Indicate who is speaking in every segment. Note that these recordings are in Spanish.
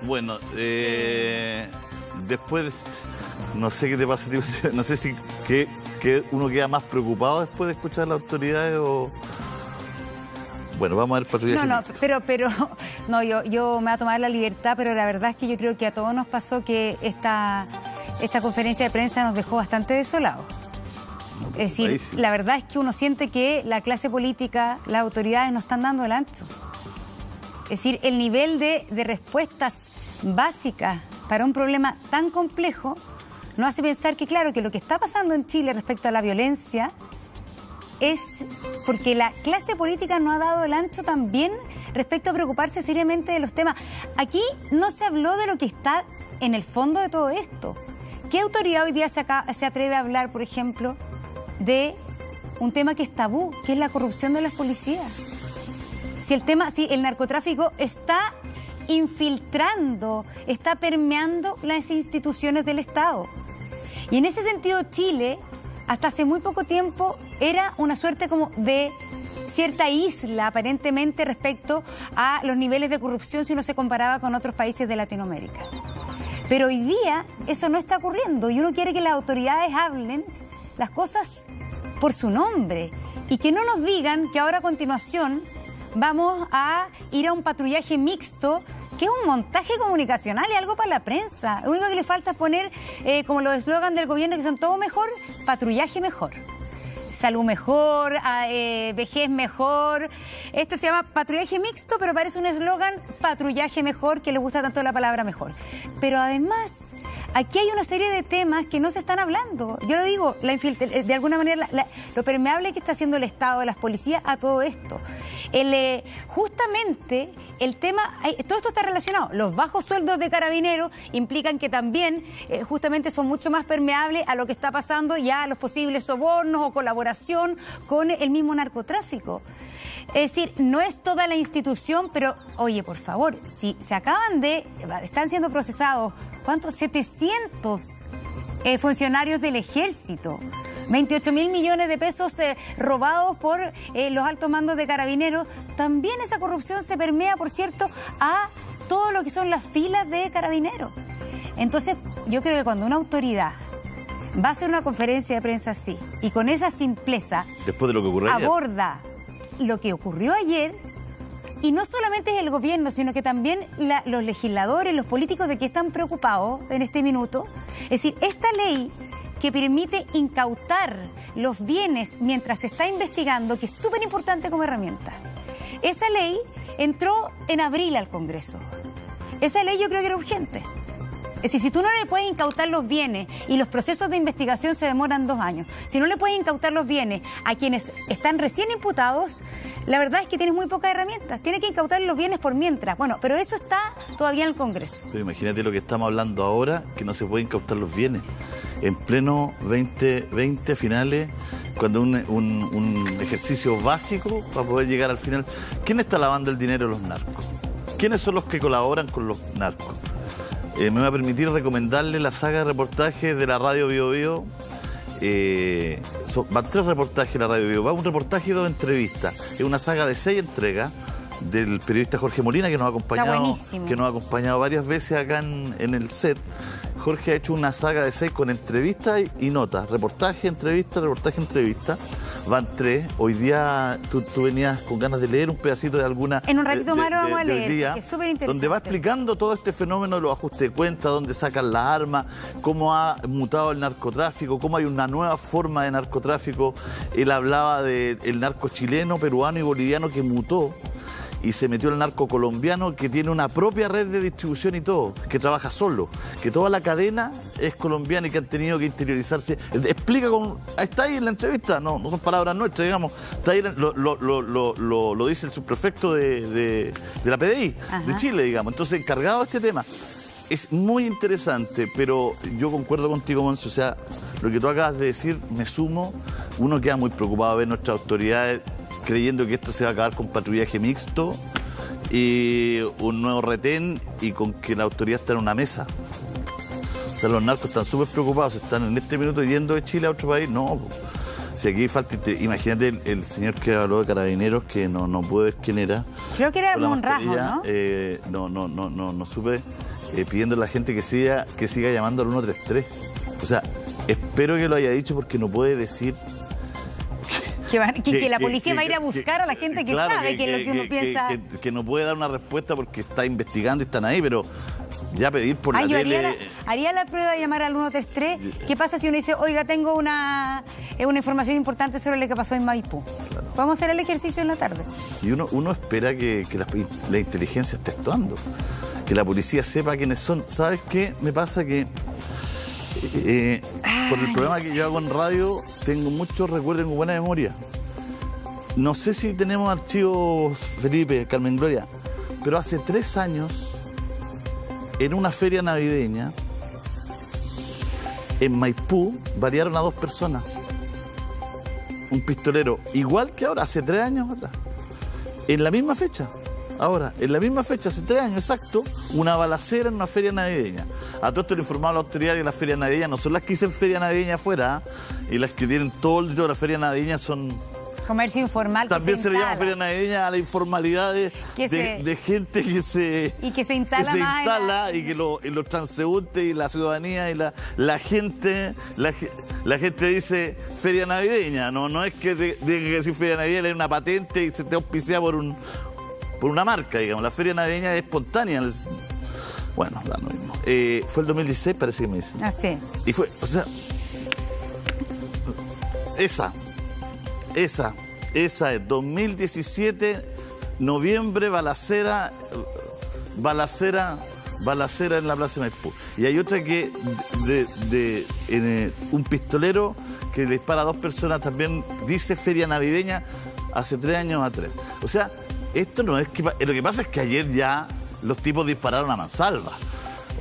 Speaker 1: Bueno, después, no sé qué te pasa, no sé si que uno queda más preocupado después de escuchar a las autoridades o... Bueno, vamos a ver patrullaje mixto.
Speaker 2: pero no, yo me voy a tomar la libertad, pero la verdad es que yo creo que a todos nos pasó que esta conferencia de prensa nos dejó bastante desolados.
Speaker 1: No,
Speaker 2: es decir, la verdad es que uno siente que la clase política, las autoridades no están dando el ancho. Es decir, el nivel de respuestas básicas para un problema tan complejo nos hace pensar que, claro, que lo que está pasando en Chile respecto a la violencia es porque la clase política no ha dado el ancho también respecto a preocuparse seriamente de los temas. Aquí no se habló de lo que está en el fondo de todo esto. ¿Qué autoridad hoy día se atreve a hablar, por ejemplo, de un tema que es tabú, que es la corrupción de las policías? Si el narcotráfico está infiltrando, está permeando las instituciones del Estado. Y en ese sentido, Chile, hasta hace muy poco tiempo, era una suerte como de cierta isla, aparentemente, respecto a los niveles de corrupción si uno se comparaba con otros países de Latinoamérica. Pero hoy día eso no está ocurriendo y uno quiere que las autoridades hablen las cosas por su nombre y que no nos digan que ahora a continuación vamos a ir a un patrullaje mixto, que es un montaje comunicacional y algo para la prensa. Lo único que le falta es poner, como los eslogans del gobierno, que son todo mejor, patrullaje mejor. Salud mejor, vejez mejor. Esto se llama patrullaje mixto, pero parece un eslogan, patrullaje mejor, que le gusta tanto la palabra mejor. Pero además, aquí hay una serie de temas que no se están hablando. Yo lo digo, de alguna manera, lo permeable que está haciendo el Estado, las policías, a todo esto. Justamente el tema, todo esto está relacionado. Los bajos sueldos de carabineros implican que también justamente son mucho más permeables a lo que está pasando ya, a los posibles sobornos o colaboración con el mismo narcotráfico. Es decir, no es toda la institución, pero oye, por favor, si se están siendo procesados, ¿cuántos? 700 funcionarios del ejército. 28.000 millones de pesos robados por los altos mandos de carabineros. También esa corrupción se permea, por cierto, a todo lo que son las filas de carabineros. Entonces, yo creo que cuando una autoridad va a hacer una conferencia de prensa así y con esa simpleza,
Speaker 1: después de lo que ocurrió
Speaker 2: aborda lo que ocurrió ayer, y no solamente es el gobierno, sino que también los legisladores, los políticos, de que están preocupados en este minuto. Es decir, esta ley que permite incautar los bienes mientras se está investigando, que es súper importante como herramienta. Esa ley entró en abril al Congreso. Esa ley yo creo que era urgente. Es decir, si tú no le puedes incautar los bienes y los procesos de investigación se demoran 2 años, si no le puedes incautar los bienes a quienes están recién imputados, la verdad es que tienes muy pocas herramientas. Tienes que incautar los bienes por mientras. Bueno, pero eso está todavía en el Congreso.
Speaker 1: Pero imagínate lo que estamos hablando ahora, que no se puede incautar los bienes. En pleno 2020 finales, cuando un ejercicio básico para poder llegar al final. ¿Quién está lavando el dinero de los narcos? ¿Quiénes son los que colaboran con los narcos? Me voy a permitir recomendarle la saga de reportajes de la radio Bio Bio. Van 3 reportajes en la radio Bio. Va un reportaje y 2 entrevistas. Es una saga de 6 entregas del periodista Jorge Molina, que nos ha acompañado varias veces acá en el set. Jorge ha hecho una saga de 6 con entrevistas y notas. Reportaje, entrevista, reportaje, entrevista. Van 3. Hoy día tú venías con ganas de leer un pedacito de alguna...
Speaker 2: En un ratito más lo vamos a leer, que es súper interesante.
Speaker 1: Donde va explicando todo este fenómeno de los ajustes de cuenta, dónde sacan las armas, cómo ha mutado el narcotráfico, cómo hay una nueva forma de narcotráfico. Él hablaba del narco chileno, peruano y boliviano que mutó y se metió el narco colombiano, que tiene una propia red de distribución y todo, que trabaja solo, que toda la cadena es colombiana y que han tenido que interiorizarse. Explica está ahí en la entrevista, no son palabras nuestras, digamos, está ahí, lo dice el subprefecto de la PDI, de Chile, digamos, entonces encargado de este tema. Es muy interesante, pero yo concuerdo contigo, Monse, o sea, lo que tú acabas de decir, me sumo, uno queda muy preocupado de ver nuestras autoridades creyendo que esto se va a acabar con patrullaje mixto y un nuevo retén y con que la autoridad está en una mesa. O sea, los narcos están súper preocupados, están en este minuto yendo de Chile a otro país. No, si aquí falta... Imagínate el señor que habló de Carabineros, que no pude ver quién era.
Speaker 2: Creo que era Monrajo, ¿no?
Speaker 1: No supe pidiendo a la gente que siga llamando al 133. O sea, espero que lo haya dicho porque no puede decir...
Speaker 2: Que la policía va a ir a buscar a la gente que
Speaker 1: claro,
Speaker 2: sabe que es lo que uno piensa.
Speaker 1: Que no puede dar una respuesta porque está investigando y están ahí, pero ya pedir por la tele...
Speaker 2: Haría la prueba de llamar al 133. ¿Qué pasa si uno dice, oiga, tengo una información importante sobre lo que pasó en Maipú? Claro. Vamos a hacer el ejercicio en la tarde.
Speaker 1: Y uno espera que la inteligencia esté actuando, que la policía sepa quiénes son. ¿Sabes qué? Me pasa que por el programa que yo hago en radio, tengo muchos recuerdos con buena memoria. No sé si tenemos archivos, Felipe, Carmen Gloria, pero hace 3 años, en una feria navideña, en Maipú, balearon a 2 personas. Un pistolero, igual que ahora, hace 3 años atrás. En la misma fecha. Ahora, en la misma fecha, hace 3 años exacto, una balacera en una feria navideña. A todo esto le informaron a la autoridad que las ferias navideñas no son las que dicen feria navideña afuera, y las que tienen todo el dinero de la feria navideña son...
Speaker 2: Comercio informal.
Speaker 1: También se le llama feria navideña a la informalidad de gente que se instala y que los transeúntes y la ciudadanía y la gente dice feria navideña. No es que diga que decir feria navideña es una patente y se te auspicia por una marca, digamos. La feria navideña es espontánea. Bueno, da lo mismo. Fue el 2016, parece que me dicen.
Speaker 2: Ah, sí.
Speaker 1: Y fue, o sea, esa es 2017, noviembre, balacera en la Plaza de Maipú. Y hay otra que un pistolero que le dispara a 2 personas, también dice feria navideña, hace 3 años atrás. O sea, esto no es que... Lo que pasa es que ayer ya los tipos dispararon a mansalva.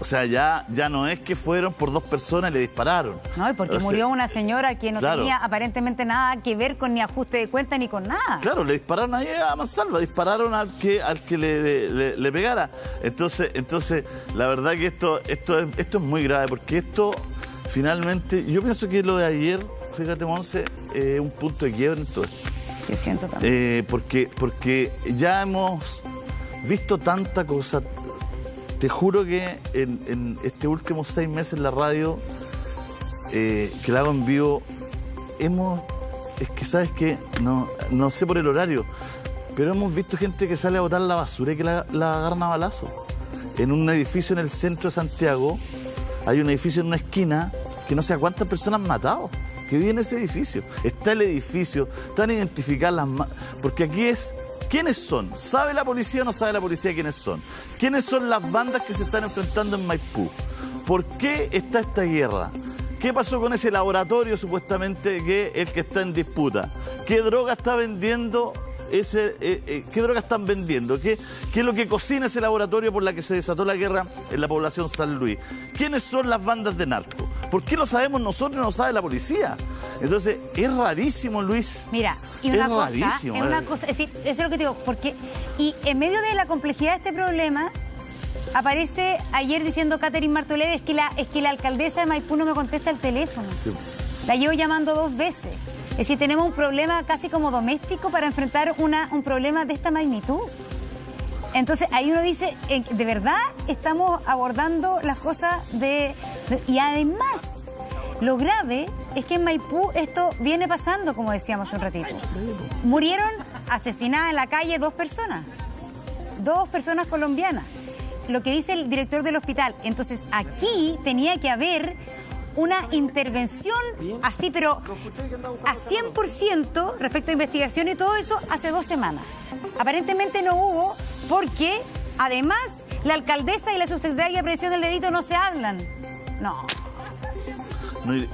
Speaker 1: O sea, ya no es que fueron por 2 personas y le dispararon.
Speaker 2: No, y porque murió una señora que no tenía aparentemente nada que ver con ni ajuste de cuenta ni con nada.
Speaker 1: Claro, le dispararon ahí a mansalva, dispararon al que le pegara. Entonces, la verdad que esto es muy grave, porque esto finalmente, yo pienso que lo de ayer, fíjate, Monse, es un punto de quiebre en todo esto.
Speaker 2: Yo siento también.
Speaker 1: Porque ya hemos visto tanta cosa. Te juro que en estos últimos 6 meses en la radio, que la hago en vivo, es que, ¿sabes qué? No sé por el horario, pero hemos visto gente que sale a botar la basura y que la agarran a balazo. En un edificio en el centro de Santiago, hay un edificio en una esquina que no sé a cuántas personas han matado, que vive en ese edificio. Está el edificio, están identificadas porque aquí es... ¿Quiénes son? ¿Sabe la policía o no sabe la policía quiénes son? ¿Quiénes son las bandas que se están enfrentando en Maipú? ¿Por qué está esta guerra? ¿Qué pasó con ese laboratorio supuestamente que es el que está en disputa? ¿Qué droga está vendiendo qué droga están vendiendo? ¿Qué es lo que cocina ese laboratorio por la que se desató la guerra en la población San Luis? ¿Quiénes son las bandas de narco? ¿Por qué lo sabemos nosotros y no lo sabe la policía? Entonces, es rarísimo, Luis.
Speaker 2: Mira, y una cosa, es decir, eso es lo que te digo, porque, y en medio de la complejidad de este problema, aparece ayer diciendo Catherine Martolé, es que la alcaldesa de Maipú no me contesta el teléfono. Sí. La llevo llamando 2 veces. Es decir, tenemos un problema casi como doméstico para enfrentar un problema de esta magnitud. Entonces, ahí uno dice, ¿de verdad estamos abordando las cosas y además, lo grave es que en Maipú esto viene pasando, como decíamos hace un ratito. Murieron asesinadas en la calle 2 personas. 2 personas colombianas. Lo que dice el director del hospital. Entonces, aquí tenía que haber una intervención así, pero a 100% respecto a investigación y todo eso hace 2 semanas. Aparentemente no hubo, porque además la alcaldesa y la subsecretaria de Prevención del Delito no se hablan. No,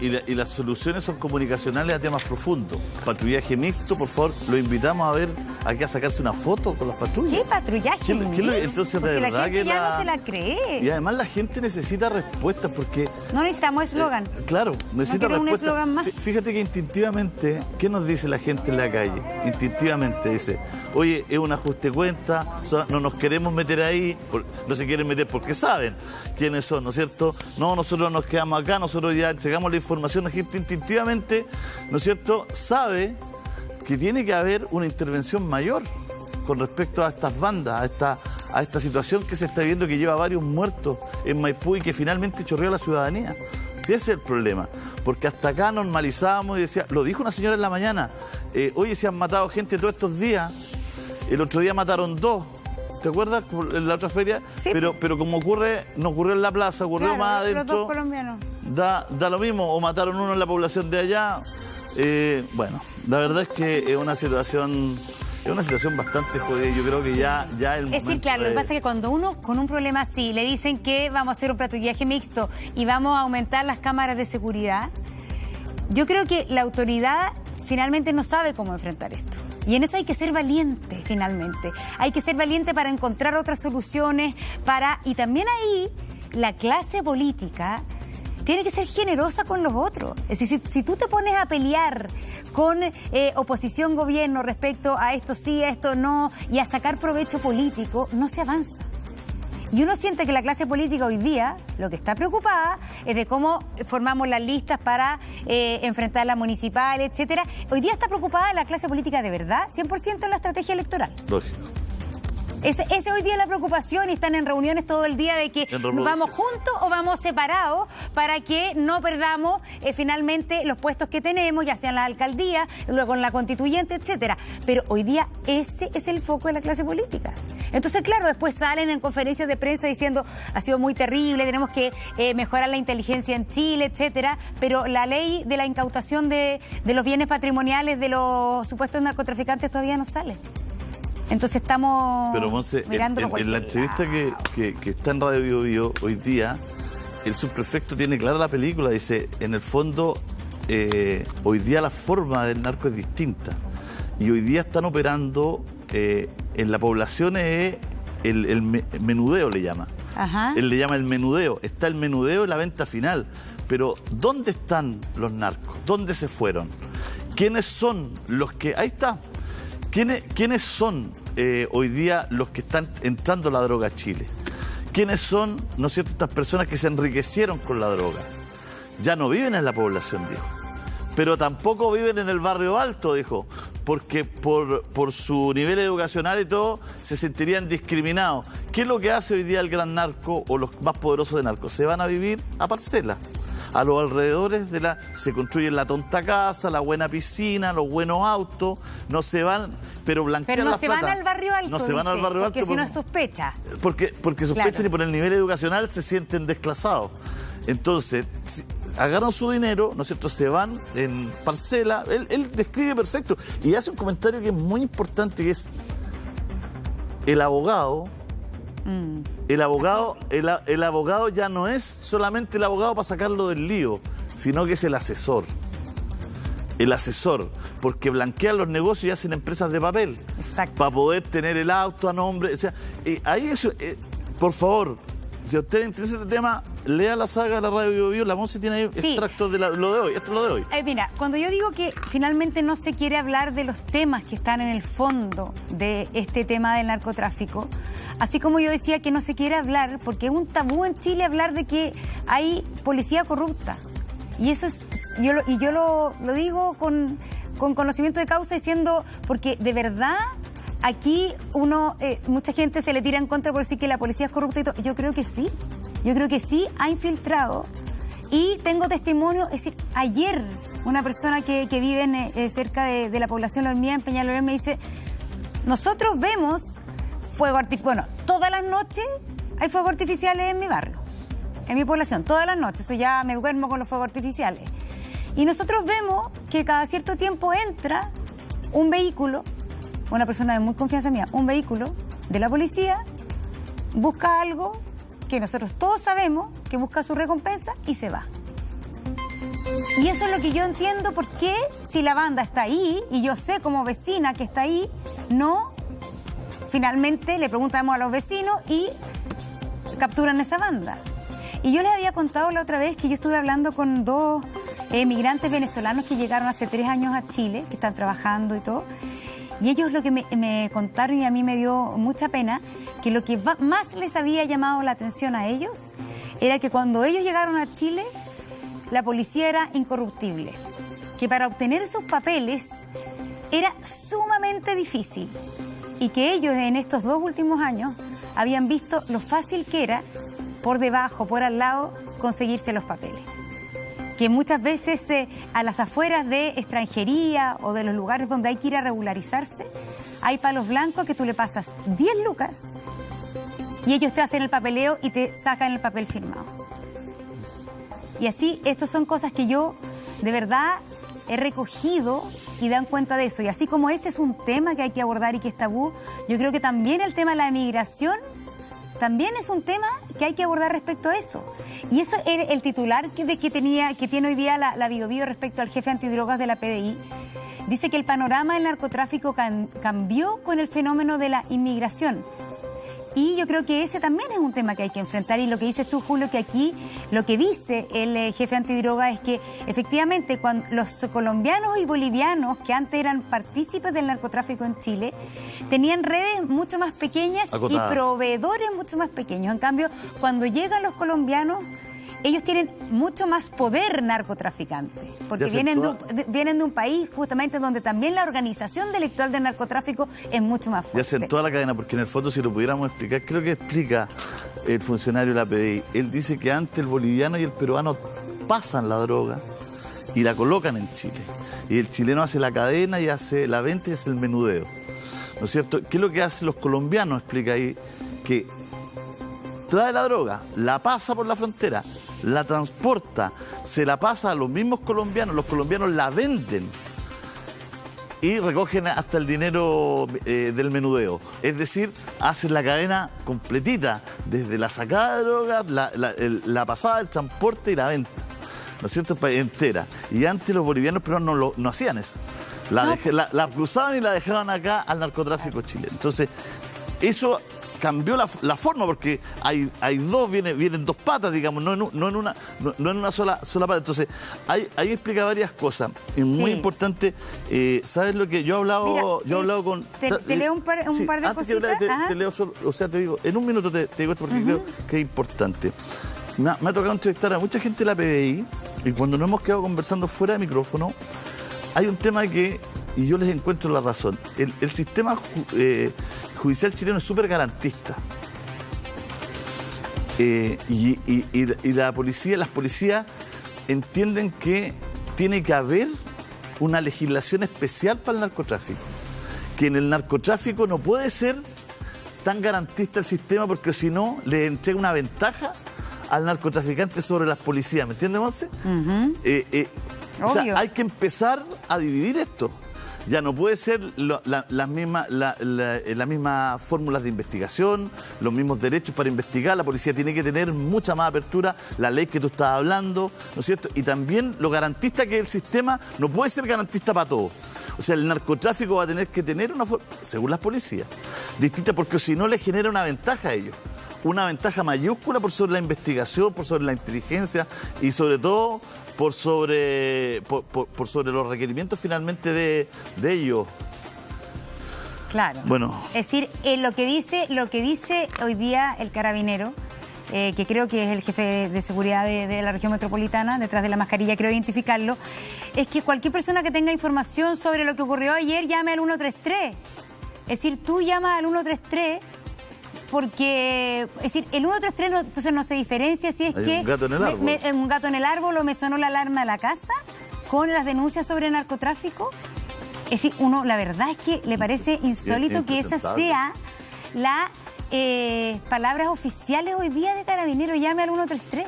Speaker 1: y las soluciones son comunicacionales a temas profundos. Patrullaje mixto, por favor, lo invitamos a ver aquí a sacarse una foto con las patrullas.
Speaker 2: ¿Qué patrullaje mixto?
Speaker 1: Entonces,
Speaker 2: pues
Speaker 1: de verdad
Speaker 2: la gente
Speaker 1: que
Speaker 2: ya no se la cree.
Speaker 1: Y además la gente necesita respuestas porque...
Speaker 2: No necesitamos eslogan.
Speaker 1: Claro, necesita respuestas.
Speaker 2: Un eslogan más.
Speaker 1: Fíjate que instintivamente, ¿qué nos dice la gente en la calle? Instintivamente dice, oye, es un ajuste de cuenta, no nos queremos meter ahí, no se quieren meter porque saben quiénes son, ¿no es cierto? No, nosotros nos quedamos acá, nosotros ya llegamos la información, la gente instintivamente, ¿no es cierto?, sabe que tiene que haber una intervención mayor con respecto a estas bandas, a a esta situación que se está viendo, que lleva varios muertos en Maipú y que finalmente chorreó a la ciudadanía. Sí, ese es el problema, porque hasta acá normalizábamos y decía, lo dijo una señora en la mañana, oye, se han matado gente todos estos días, el otro día mataron 2, ¿te acuerdas? En la otra feria,
Speaker 2: sí.
Speaker 1: Pero como no ocurrió en la plaza, ocurrió más adentro.
Speaker 2: Los 2 colombianos.
Speaker 1: Da lo mismo, o mataron uno en la población de allá. Bueno, la verdad es que es una situación bastante jodida. Yo creo que ya el momento...
Speaker 2: Es decir, claro, lo que pasa es que cuando uno con un problema así le dicen que vamos a hacer un patrullaje mixto y vamos a aumentar las cámaras de seguridad, yo creo que la autoridad finalmente no sabe cómo enfrentar esto. Y en eso hay que ser valiente, finalmente. Hay que ser valiente para encontrar otras soluciones, y también ahí la clase política tiene que ser generosa con los otros. Es decir, si tú te pones a pelear con oposición-gobierno respecto a esto sí, a esto no, y a sacar provecho político, no se avanza. Y uno siente que la clase política hoy día lo que está preocupada es de cómo formamos las listas para enfrentar la municipal, etcétera. Hoy día está preocupada la clase política de verdad, 100% en la estrategia electoral.
Speaker 1: Lógico.
Speaker 2: Ese hoy día es la preocupación y están en reuniones todo el día de que vamos juntos o vamos separados para que no perdamos finalmente los puestos que tenemos, ya sea en la alcaldía, luego en la constituyente, etcétera. Pero hoy día ese es el foco de la clase política. Entonces, claro, después salen en conferencias de prensa diciendo ha sido muy terrible, tenemos que mejorar la inteligencia en Chile, etcétera, pero la ley de la incautación de los bienes patrimoniales de los supuestos narcotraficantes todavía no sale. Entonces estamos mirando
Speaker 1: en la entrevista que está en Radio Bio Bio hoy día, el subprefecto tiene clara la película, dice, en el fondo, hoy día la forma del narco es distinta. Y hoy día están operando en la población el menudeo, le llama.
Speaker 2: Ajá.
Speaker 1: Él le llama el menudeo. Está el menudeo y la venta final. Pero, ¿dónde están los narcos? ¿Dónde se fueron? ¿Quiénes son los que...? Ahí está. ¿Quiénes son hoy día los que están entrando la droga a Chile? ¿Quiénes son, no es cierto, estas personas que se enriquecieron con la droga? Ya no viven en la población, dijo. Pero tampoco viven en el barrio alto, dijo, porque por su nivel educacional y todo, se sentirían discriminados. ¿Qué es lo que hace hoy día el gran narco o los más poderosos de narcos? Se van a vivir a parcelas. A los alrededores se construyen la tonta casa, la buena piscina, los buenos autos, no se van, pero blanquean la plata.
Speaker 2: Pero no se van al barrio alto,
Speaker 1: no se van al barrio alto
Speaker 2: porque si no es sospecha.
Speaker 1: Porque sospechan, claro, y por el nivel educacional se sienten desclasados. Entonces, agarran su dinero, ¿no es cierto?, se van en parcela. Él describe perfecto y hace un comentario que es muy importante, que es el abogado. El abogado ya no es solamente el abogado para sacarlo del lío, sino que es el asesor. El asesor, porque blanquean los negocios y hacen empresas de papel.
Speaker 2: Exacto.
Speaker 1: Para poder tener el auto a nombre. O sea, ahí eso, por favor, si a usted le interesa este tema, lea la saga de la Radio Bio Bio. La Monse tiene ahí extractos de lo de hoy. Esto es lo de hoy.
Speaker 2: Mira, cuando yo digo que finalmente no se quiere hablar de los temas que están en el fondo de este tema del narcotráfico, así como yo decía que no se quiere hablar, porque es un tabú en Chile hablar de que hay policía corrupta. Y eso es, yo lo digo con conocimiento de causa, diciendo, porque de verdad aquí mucha gente se le tira en contra por decir que la policía es corrupta y todo. Yo creo que sí ha infiltrado. Y tengo testimonio, es decir, ayer una persona que vive cerca de la población La Hormiga, en Peñalolén, me dice, nosotros vemos fuego artificial. Bueno, todas las noches hay fuegos artificiales en mi barrio, en mi población, todas las noches. Eso ya me duermo con los fuegos artificiales. Y nosotros vemos que cada cierto tiempo entra un vehículo, una persona de muy confianza mía, un vehículo de la policía, busca algo que nosotros todos sabemos que busca su recompensa y se va. Y eso es lo que yo entiendo, porque si la banda está ahí, y yo sé como vecina que está ahí, no... Finalmente le preguntamos a los vecinos y capturan esa banda. Y yo les había contado la otra vez que yo estuve hablando con 2 migrantes venezolanos que llegaron hace 3 años a Chile, que están trabajando y todo. Y ellos lo que me contaron, y a mí me dio mucha pena, que lo que más les había llamado la atención a ellos era que cuando ellos llegaron a Chile, la policía era incorruptible. Que para obtener sus papeles era sumamente difícil. Y que ellos en estos 2 últimos años habían visto lo fácil que era, por debajo, por al lado, conseguirse los papeles. Que muchas veces a las afueras de extranjería o de los lugares donde hay que ir a regularizarse, hay palos blancos que tú le pasas 10 lucas y ellos te hacen el papeleo y te sacan el papel firmado. Y así, estas son cosas que yo de verdad he recogido y dan cuenta de eso. Y así como ese es un tema que hay que abordar y que es tabú, yo creo que también el tema de la emigración también es un tema que hay que abordar respecto a eso. Y eso es el titular que tiene hoy día la Bio Bio respecto al jefe antidrogas de la PDI. Dice que el panorama del narcotráfico cambió con el fenómeno de la inmigración. Y yo creo que ese también es un tema que hay que enfrentar. Y lo que dices tú, Julio, que aquí lo que dice el jefe antidroga es que efectivamente cuando los colombianos y bolivianos que antes eran partícipes del narcotráfico en Chile tenían redes mucho más pequeñas y proveedores mucho más pequeños. En cambio, cuando llegan los colombianos, ellos tienen mucho más poder narcotraficante, porque vienen de un país justamente donde también la organización delictual del narcotráfico es mucho más fuerte.
Speaker 1: Y hacen toda la cadena, porque en el fondo, si lo pudiéramos explicar, creo que explica el funcionario de la PDI. Él dice que antes el boliviano y el peruano pasan la droga y la colocan en Chile. Y el chileno hace la cadena y hace la venta y hace el menudeo. ¿No es cierto? ¿Qué es lo que hacen los colombianos? Explica ahí que trae la droga, la pasa por la frontera, la transporta, se la pasa a los mismos colombianos, los colombianos la venden y recogen hasta el dinero del menudeo. Es decir, hacen la cadena completita, desde la sacada de droga, la pasada, el transporte y la venta, ¿no es cierto?, entera. Y antes los bolivianos pero no hacían eso. La cruzaban y la dejaban acá al narcotráfico chileno. Entonces, eso cambió la forma, porque hay dos, vienen dos patas, digamos, no en una sola pata. Entonces, ahí explica varias cosas. Es muy importante. ¿Sabes lo que yo he hablado? Mira, yo he hablado con...
Speaker 2: Te leo un par de cositas.
Speaker 1: Te leo solo, o sea, te digo, en un minuto te digo esto porque creo que es importante. Me ha tocado entrevistar a mucha gente de la PDI y cuando nos hemos quedado conversando fuera de micrófono, hay un tema que, y yo les encuentro la razón, el sistema judicial chileno es súper garantista. Y las policías entienden que tiene que haber una legislación especial para el narcotráfico. Que en el narcotráfico no puede ser tan garantista el sistema, porque si no, le entrega una ventaja al narcotraficante sobre las policías. ¿Me entiendes, Monse? O sea, hay que empezar a dividir esto. Ya no puede ser las mismas fórmulas de investigación, los mismos derechos para investigar. La policía tiene que tener mucha más apertura, la ley que tú estás hablando, ¿no es cierto? Y también lo garantista que es el sistema no puede ser garantista para todos. O sea, el narcotráfico va a tener que tener una forma, según las policías, distinta, porque si no le genera una ventaja a ellos. Una ventaja mayúscula por sobre la investigación, por sobre la inteligencia y sobre todo por sobre los requerimientos finalmente de ellos.
Speaker 2: Claro.
Speaker 1: Bueno.
Speaker 2: Es decir, lo que dice hoy día el carabinero, que creo que es el jefe de seguridad de la región metropolitana, detrás de la mascarilla, creo identificarlo, es que cualquier persona que tenga información sobre lo que ocurrió ayer llame al 133. Es decir, tú llamas al 133 porque, es decir, el 133 entonces no se diferencia si es que...
Speaker 1: un gato en el árbol.
Speaker 2: Un gato en el árbol o me sonó la alarma de la casa con las denuncias sobre narcotráfico. Es decir, la verdad es que le parece insólito que esa sea la palabras oficiales hoy día de Carabineros, llame al 133.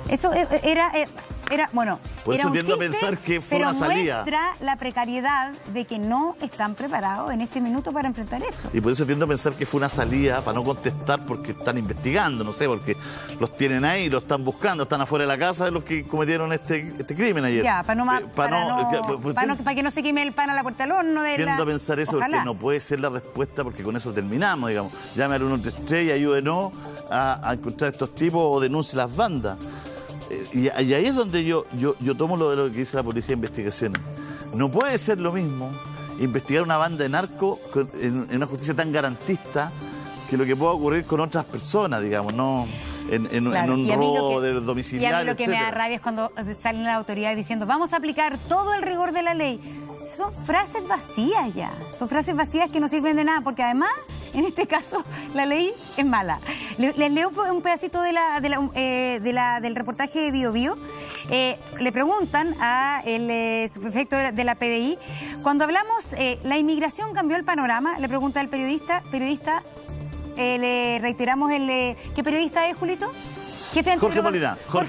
Speaker 2: Eso era bueno,
Speaker 1: por eso tiendo a pensar que fue una salida.
Speaker 2: Muestra la precariedad de que no están preparados en este minuto para enfrentar esto.
Speaker 1: Y por eso tiendo a pensar que fue una salida para no contestar porque están investigando, no sé, porque los tienen ahí, los están buscando, están afuera de la casa de los que cometieron este crimen ayer.
Speaker 2: Ya, para que no se queme el pan a la puerta del horno.
Speaker 1: Tiendo a pensar eso. Ojalá. Porque no puede ser la respuesta, porque con eso terminamos, digamos. Llame al 133 y ayúdenos a encontrar estos tipos o denuncie las bandas. Y ahí es donde yo tomo lo que dice la policía de investigaciones. No puede ser lo mismo investigar una banda de narco en una justicia tan garantista que lo que pueda ocurrir con otras personas, digamos, no en un robo de domiciliario,
Speaker 2: y a mí lo que me da rabia es cuando salen las autoridades diciendo vamos a aplicar todo el rigor de la ley. Son frases vacías ya, son frases vacías que no sirven de nada, porque además en este caso la ley es mala. Les leo un pedacito del reportaje de Bio Bio. Le preguntan al subprefecto de la PDI, cuando hablamos, la inmigración cambió el panorama, le pregunta el periodista, le reiteramos ¿qué periodista es, Julito?
Speaker 1: Jorge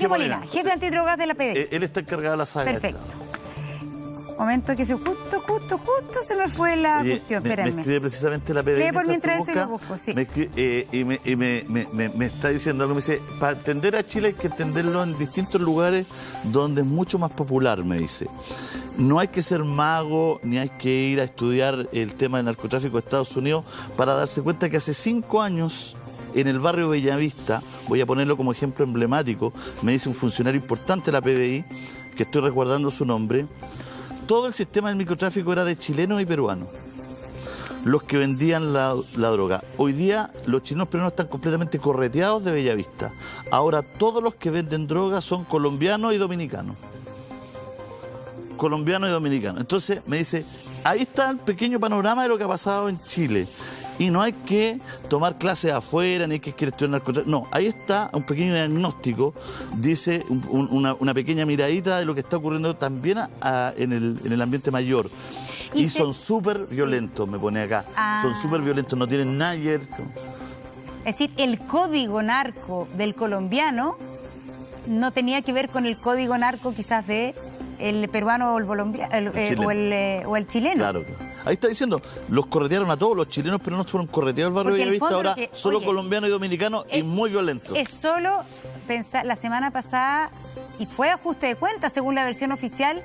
Speaker 1: Molina.
Speaker 2: Jefe antidrogas de la PDI.
Speaker 1: Él está encargado de la saga.
Speaker 2: Perfecto. Momento que justo se me fue la cuestión.
Speaker 1: Me escribe precisamente la PDI.
Speaker 2: Por mientras eso lo busco, sí.
Speaker 1: Me está diciendo algo, me dice, para entender a Chile hay que entenderlo en distintos lugares donde es mucho más popular, me dice. No hay que ser mago, ni hay que ir a estudiar el tema del narcotráfico de Estados Unidos para darse cuenta que hace 5 años, en el barrio Bellavista, voy a ponerlo como ejemplo emblemático, me dice un funcionario importante de la PDI, que estoy recordando su nombre, todo el sistema del microtráfico era de chilenos y peruanos, los que vendían la droga. Hoy día los chilenos peruanos están completamente correteados de Bellavista. Ahora todos los que venden droga son colombianos y dominicanos. Entonces me dice, ahí está el pequeño panorama de lo que ha pasado en Chile. Y no hay que tomar clases afuera, ni hay que estudiar narcotráfico. No, ahí está un pequeño diagnóstico, dice una pequeña miradita de lo que está ocurriendo también en el ambiente mayor. Y son súper violentos, me pone acá. Son súper violentos, no tienen nada que ver.
Speaker 2: Es decir, el código narco del colombiano no tenía que ver con el código narco quizás de el peruano o el chileno.
Speaker 1: Claro. Ahí está diciendo, los corretearon a todos, los chilenos peruanos fueron correteados al barrio de Bellavista, ahora solo colombianos y dominicanos y muy violentos.
Speaker 2: Es solo pensar, la semana pasada, y fue ajuste de cuentas según la versión oficial,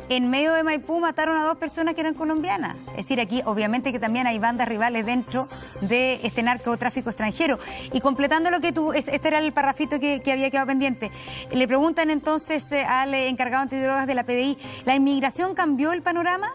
Speaker 2: en medio de Maipú mataron a 2 personas que eran colombianas. Es decir, aquí obviamente que también hay bandas rivales dentro de este narcotráfico extranjero. Y completando lo que este era el parrafito que había quedado pendiente. Le preguntan entonces al encargado antidrogas de la PDI, ¿la inmigración cambió el panorama?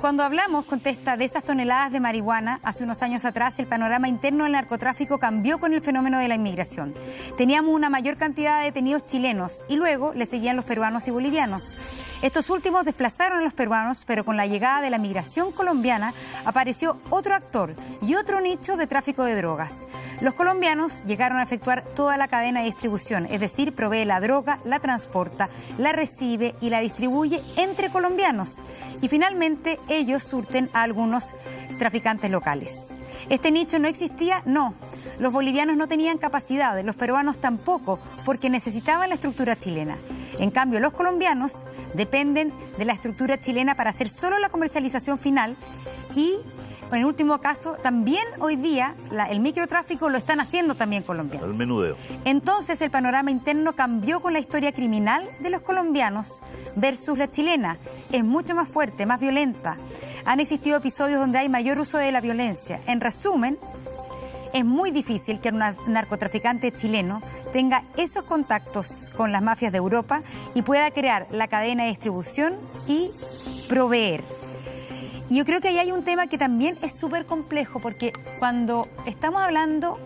Speaker 2: Cuando hablamos, contesta, de esas toneladas de marihuana, hace unos años atrás el panorama interno del narcotráfico cambió con el fenómeno de la inmigración. Teníamos una mayor cantidad de detenidos chilenos y luego le seguían los peruanos y bolivianos. Estos últimos desplazaron a los peruanos, pero con la llegada de la migración colombiana apareció otro actor y otro nicho de tráfico de drogas. Los colombianos llegaron a efectuar toda la cadena de distribución, es decir, provee la droga, la transporta, la recibe y la distribuye entre colombianos. Y finalmente ellos surten a algunos traficantes locales. ¿Este nicho no existía? No. Los bolivianos no tenían capacidad, los peruanos tampoco, porque necesitaban la estructura chilena. En cambio, los colombianos dependen de la estructura chilena para hacer solo la comercialización final y, en el último caso, también hoy día el microtráfico lo están haciendo también colombianos.
Speaker 1: El menudeo.
Speaker 2: Entonces, el panorama interno cambió con la historia criminal de los colombianos versus la chilena. Es mucho más fuerte, más violenta. Han existido episodios donde hay mayor uso de la violencia. En resumen, es muy difícil que un narcotraficante chileno tenga esos contactos con las mafias de Europa y pueda crear la cadena de distribución y proveer. Y yo creo que ahí hay un tema que también es súper complejo, porque cuando estamos hablando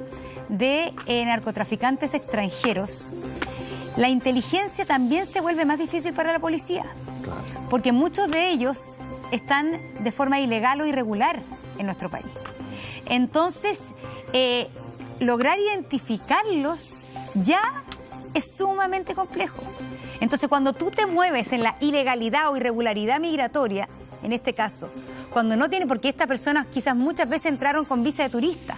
Speaker 2: de narcotraficantes extranjeros, la inteligencia también se vuelve más difícil para la policía, porque muchos de ellos están de forma ilegal o irregular en nuestro país. Entonces, lograr identificarlos ya es sumamente complejo. Entonces, cuando tú te mueves en la ilegalidad o irregularidad migratoria, en este caso, cuando no tiene, porque estas personas quizás muchas veces entraron con visa de turista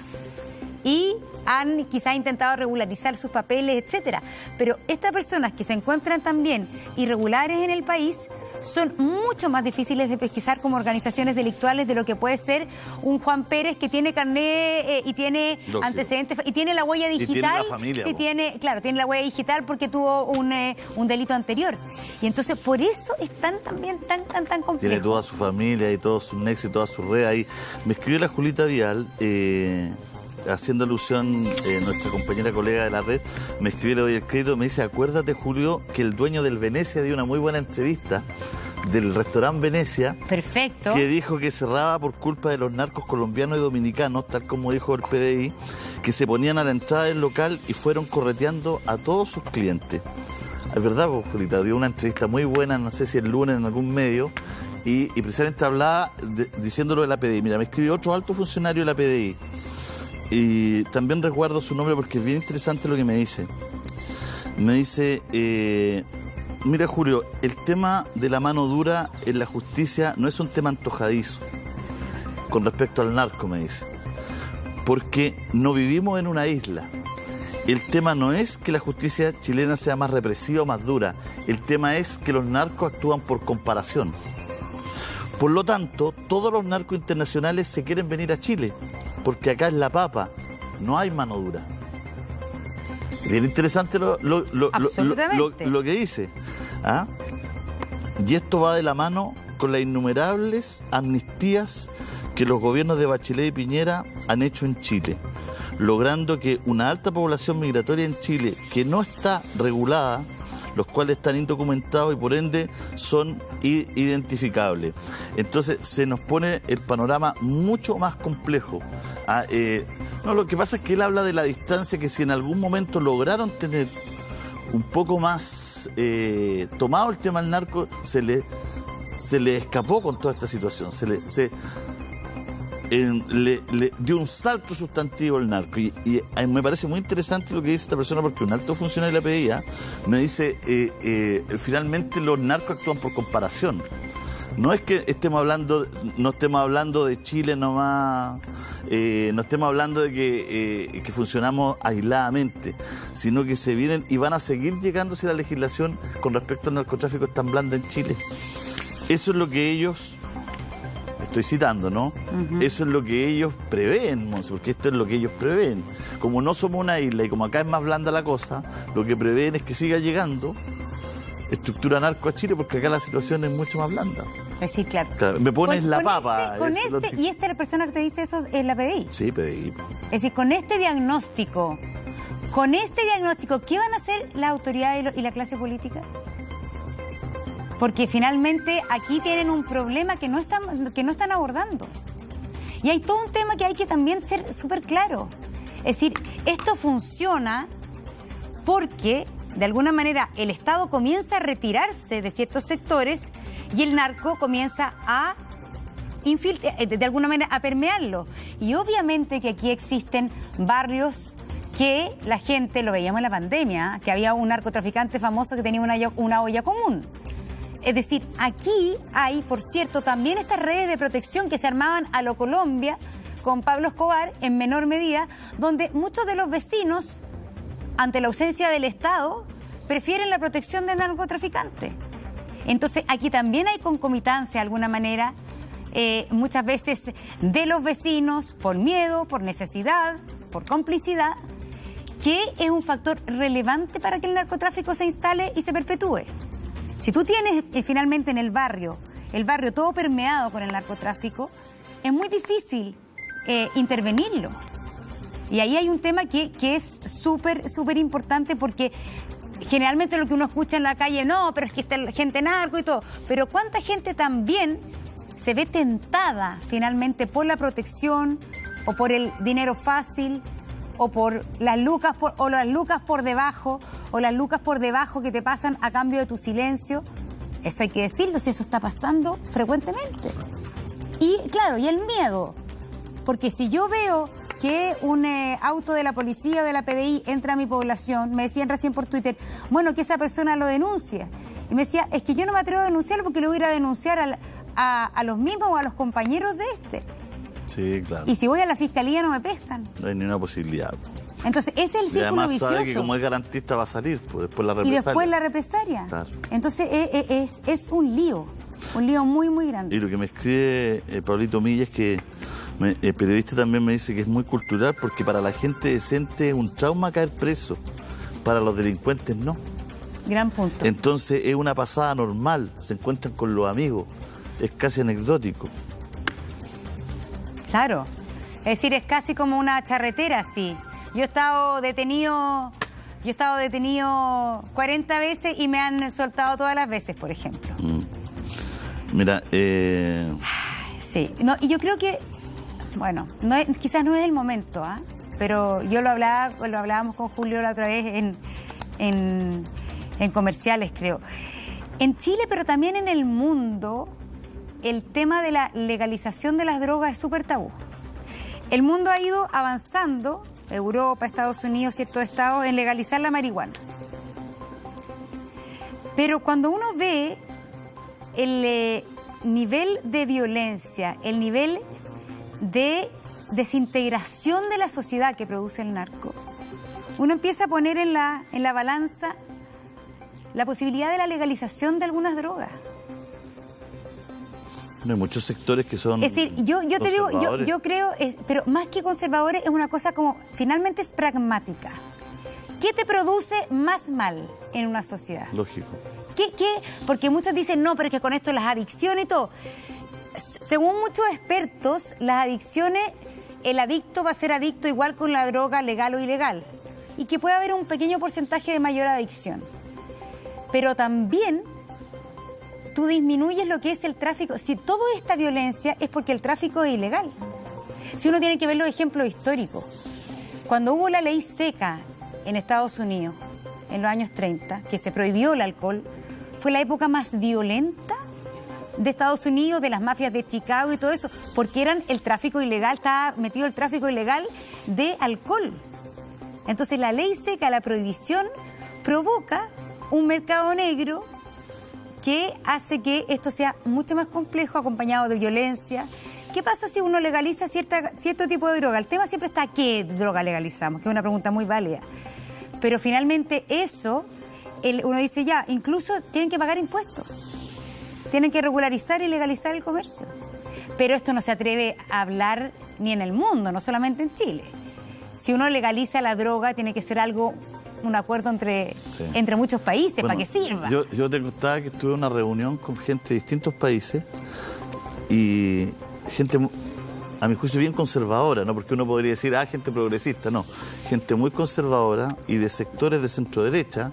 Speaker 2: y han quizás intentado regularizar sus papeles, etcétera. Pero estas personas que se encuentran también irregulares en el país son mucho más difíciles de pesquisar como organizaciones delictuales de lo que puede ser un Juan Pérez que tiene carné y tiene antecedentes y tiene la huella digital. Y tiene la familia. Sí, tiene la huella digital porque tuvo un delito anterior. Y entonces por eso es también tan complejo.
Speaker 1: Tiene toda su familia y todo su nexo y toda su red ahí. Me escribió la Julita Vial, haciendo alusión, nuestra compañera colega de la red, me escribió, le doy el crédito, me dice, acuérdate, Julio, que el dueño del Venecia dio una muy buena entrevista del restaurante Venecia.
Speaker 2: Perfecto. Que
Speaker 1: dijo que cerraba por culpa de los narcos colombianos y dominicanos, tal como dijo el PDI, que se ponían a la entrada del local y fueron correteando a todos sus clientes. Es verdad, Julita, dio una entrevista muy buena, no sé si el lunes en algún medio, y precisamente hablaba diciéndolo de la PDI. Mira, me escribió otro alto funcionario de la PDI. Y también resguardo su nombre porque es bien interesante lo que me dice. Me dice, mira Julio, el tema de la mano dura en la justicia no es un tema antojadizo con respecto al narco, me dice. Porque no vivimos en una isla. El tema no es que la justicia chilena sea más represiva o más dura. El tema es que los narcos actúan por comparación. Por lo tanto, todos los narcos internacionales se quieren venir a Chile, porque acá es la papa, no hay mano dura. Bien interesante lo que dice. ¿Ah? Y esto va de la mano con las innumerables amnistías que los gobiernos de Bachelet y Piñera han hecho en Chile, logrando que una alta población migratoria en Chile que no está regulada, los cuales están indocumentados y por ende son identificables. Entonces se nos pone el panorama mucho más complejo. No, lo que pasa es que él habla de la distancia que si en algún momento lograron tener un poco más tomado el tema del narco, se le escapó con toda esta situación, le dio un salto sustantivo al narco y me parece muy interesante lo que dice esta persona, porque un alto funcionario de la PDI me dice finalmente los narcos actúan por comparación. No es que no estemos hablando de Chile nomás, no estemos hablando de que funcionamos aisladamente, sino que se vienen y van a seguir llegando si la legislación con respecto al narcotráfico es tan blanda en Chile. Eso es lo que ellos... Estoy citando, ¿no? Eso es lo que ellos prevén, Monse, porque esto es lo que ellos prevén. Como no somos una isla y como acá es más blanda la cosa, lo que prevén es que siga llegando estructura narco a Chile, porque acá la situación es mucho más blanda.
Speaker 2: Sí, claro.
Speaker 1: Me pones la papa.
Speaker 2: Y esta la persona que te dice eso es la PDI.
Speaker 1: Sí, PDI.
Speaker 2: Es decir, con este diagnóstico, ¿qué van a hacer la autoridad y la clase política? Porque finalmente aquí tienen un problema que no están abordando. Y hay todo un tema que hay que también ser súper claro. Es decir, esto funciona porque, de alguna manera, el Estado comienza a retirarse de ciertos sectores y el narco comienza a de alguna manera a permearlo. Y obviamente que aquí existen barrios que la gente, lo veíamos en la pandemia, que había un narcotraficante famoso que tenía una olla común. Es decir, aquí hay, por cierto, también estas redes de protección que se armaban a lo Colombia con Pablo Escobar en menor medida, donde muchos de los vecinos, ante la ausencia del Estado, prefieren la protección del narcotraficante. Entonces, aquí también hay concomitancia, de alguna manera, muchas veces de los vecinos, por miedo, por necesidad, por complicidad, que es un factor relevante para que el narcotráfico se instale y se perpetúe. Si tú tienes finalmente en el barrio todo permeado con el narcotráfico, es muy difícil intervenirlo. Y ahí hay un tema que es súper importante, porque generalmente lo que uno escucha en la calle, no, pero es que está la gente narco y todo, pero ¿cuánta gente también se ve tentada finalmente por la protección o por el dinero fácil o por las lucas por debajo, o las lucas por debajo que te pasan a cambio de tu silencio? Eso hay que decirlo, si eso está pasando frecuentemente. Y claro, y el miedo, porque si yo veo que un auto de la policía o de la PDI entra a mi población, me decían recién por Twitter, bueno, que esa persona lo denuncie. Y me decía, es que yo no me atrevo a denunciarlo porque lo voy a ir a denunciar a los mismos o a los compañeros de este.
Speaker 1: Sí, claro.
Speaker 2: Y si voy a la fiscalía no me pescan.
Speaker 1: No hay ni una posibilidad.
Speaker 2: Entonces, ese es el círculo vicioso. Y además sabe que
Speaker 1: como es garantista va a salir, pues después la represalia.
Speaker 2: Y después la represalia. Claro. Entonces, es un lío muy, muy grande.
Speaker 1: Y lo que me escribe Pablito Milla es que el periodista también me dice que es muy cultural, porque para la gente decente es un trauma caer preso, para los delincuentes no.
Speaker 2: Gran punto.
Speaker 1: Entonces es una pasada normal, se encuentran con los amigos, es casi anecdótico.
Speaker 2: Claro, es decir, es casi como una charretera, sí. Yo he estado detenido 40 veces y me han soltado todas las veces, por ejemplo.
Speaker 1: Mira,
Speaker 2: sí, no, y yo creo que, bueno, quizás no es el momento, pero yo lo hablábamos con Julio la otra vez en comerciales, creo. En Chile, pero también en el mundo, el tema de la legalización de las drogas es súper tabú. El mundo ha ido avanzando, Europa, Estados Unidos, ciertos estados, en legalizar la marihuana. Pero cuando uno ve el nivel de violencia, el nivel de desintegración de la sociedad que produce el narco, uno empieza a poner en la balanza la posibilidad de la legalización de algunas drogas.
Speaker 1: Hay muchos sectores que son
Speaker 2: Es decir, yo te digo, yo creo, pero más que conservadores, es una cosa como, finalmente es pragmática. ¿Qué te produce más mal en una sociedad?
Speaker 1: Lógico.
Speaker 2: ¿Qué? Porque muchos dicen, no, pero es que con esto las adicciones y todo. Según muchos expertos, las adicciones, el adicto va a ser adicto igual con la droga, legal o ilegal. Y que puede haber un pequeño porcentaje de mayor adicción. Pero también tú disminuyes lo que es el tráfico. Si toda esta violencia es porque el tráfico es ilegal. Si uno tiene que ver los ejemplos históricos. Cuando hubo la ley seca en Estados Unidos, en los años 30, que se prohibió el alcohol, fue la época más violenta de Estados Unidos, de las mafias de Chicago y todo eso, porque eran el tráfico ilegal, estaba metido el tráfico ilegal de alcohol. Entonces la ley seca, la prohibición, provoca un mercado negro que hace que esto sea mucho más complejo, acompañado de violencia. ¿Qué pasa si uno legaliza cierto tipo de droga? El tema siempre está, ¿qué droga legalizamos? Que es una pregunta muy válida. Pero finalmente eso, uno dice ya, incluso tienen que pagar impuestos. Tienen que regularizar y legalizar el comercio. Pero esto no se atreve a hablar ni en el mundo, no solamente en Chile. Si uno legaliza la droga, tiene que ser algo, un acuerdo entre muchos países, para que sirva.
Speaker 1: Yo te contaba que estuve en una reunión con gente de distintos países y gente, a mi juicio, bien conservadora, ¿no? Porque uno podría decir, gente progresista, no. Gente muy conservadora y de sectores de centro-derecha,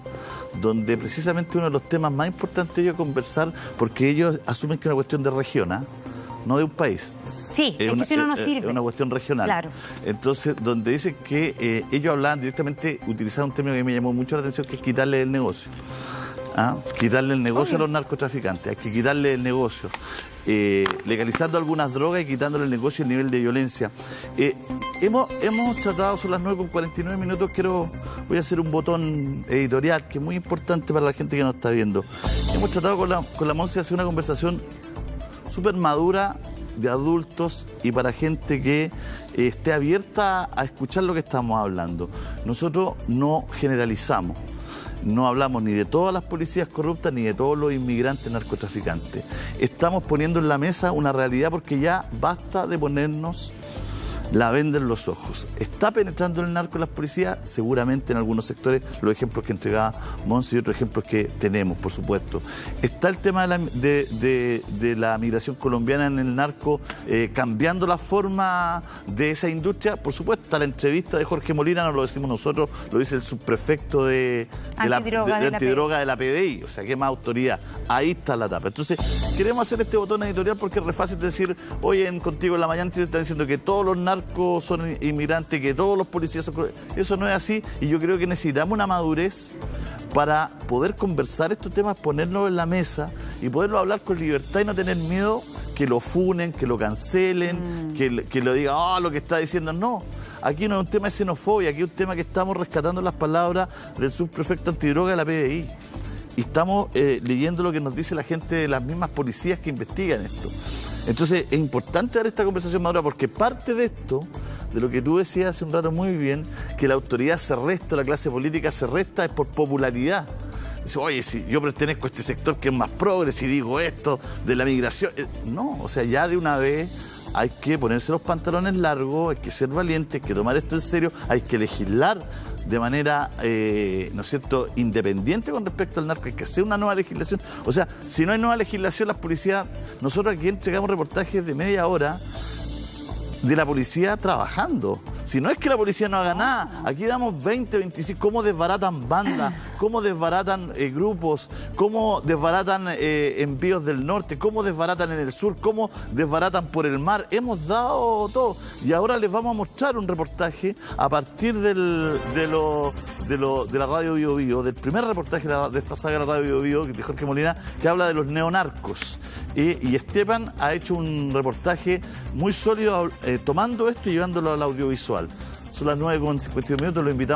Speaker 1: donde precisamente uno de los temas más importantes de ellos conversar, porque ellos asumen que es una cuestión de región, no de un país.
Speaker 2: Sí, es que si no sirve.
Speaker 1: Es una cuestión regional.
Speaker 2: Claro.
Speaker 1: Entonces, donde dicen que ellos hablaban directamente, utilizaron un término que me llamó mucho la atención, que es quitarle el negocio. Quitarle el negocio a los narcotraficantes. Hay que quitarle el negocio. Legalizando algunas drogas y quitándole el negocio y el nivel de violencia. Hemos tratado, son las 9:49, voy a hacer un botón editorial que es muy importante para la gente que nos está viendo. Hemos tratado con la Monse de hacer una conversación súper madura, de adultos y para gente que esté abierta a escuchar lo que estamos hablando. Nosotros no generalizamos. No hablamos ni de todas las policías corruptas ni de todos los inmigrantes narcotraficantes. Estamos poniendo en la mesa una realidad porque ya basta de ponernos la venda en los ojos. ¿Está penetrando el narco en las policías? Seguramente en algunos sectores, los ejemplos que entregaba Monse y otros ejemplos que tenemos, por supuesto. ¿Está el tema de la migración colombiana en el narco cambiando la forma de esa industria? Por supuesto, está la entrevista de Jorge Molina, no lo decimos nosotros, lo dice el subprefecto de antidroga de la PDI, o sea, ¿qué más autoridad? Ahí está la tapa. Entonces, queremos hacer este botón editorial porque es re fácil decir, hoy en Contigo en la Mañana te están diciendo que todos los narcos son inmigrantes, que todos los policías son... Eso no es así y yo creo que necesitamos una madurez para poder conversar estos temas, ponerlos en la mesa y poderlo hablar con libertad y no tener miedo que lo funen, que lo cancelen, que lo digan, lo que está diciendo. No, aquí no es un tema de xenofobia, aquí es un tema que estamos rescatando las palabras del subprefecto antidroga de la PDI. Y estamos leyendo lo que nos dice la gente de las mismas policías que investigan esto. Entonces, es importante dar esta conversación madura porque parte de esto, de lo que tú decías hace un rato muy bien, que la autoridad se resta, la clase política se resta, es por popularidad. Dice, oye, si yo pertenezco a este sector que es más progre, si digo esto de la migración... No, o sea, ya de una vez hay que ponerse los pantalones largos, hay que ser valientes, hay que tomar esto en serio, hay que legislar de manera, ¿no es cierto?, independiente con respecto al narco. Hay que hacer una nueva legislación. O sea, si no hay nueva legislación, las policías... Nosotros aquí entregamos reportajes de media hora de la policía trabajando. Si no es que la policía no haga nada, aquí damos 20, 25, cómo desbaratan bandas, cómo desbaratan grupos, cómo desbaratan envíos del norte, cómo desbaratan en el sur, cómo desbaratan por el mar. Hemos dado todo. Y ahora les vamos a mostrar un reportaje a partir de la Radio Bio Bio, del primer reportaje de esta saga de la Radio Bio Bio, de Jorge Molina, que habla de los neonarcos. Y Esteban ha hecho un reportaje muy sólido tomando esto y llevándolo al audiovisual. Son las 9:52 minutos, lo invitamos.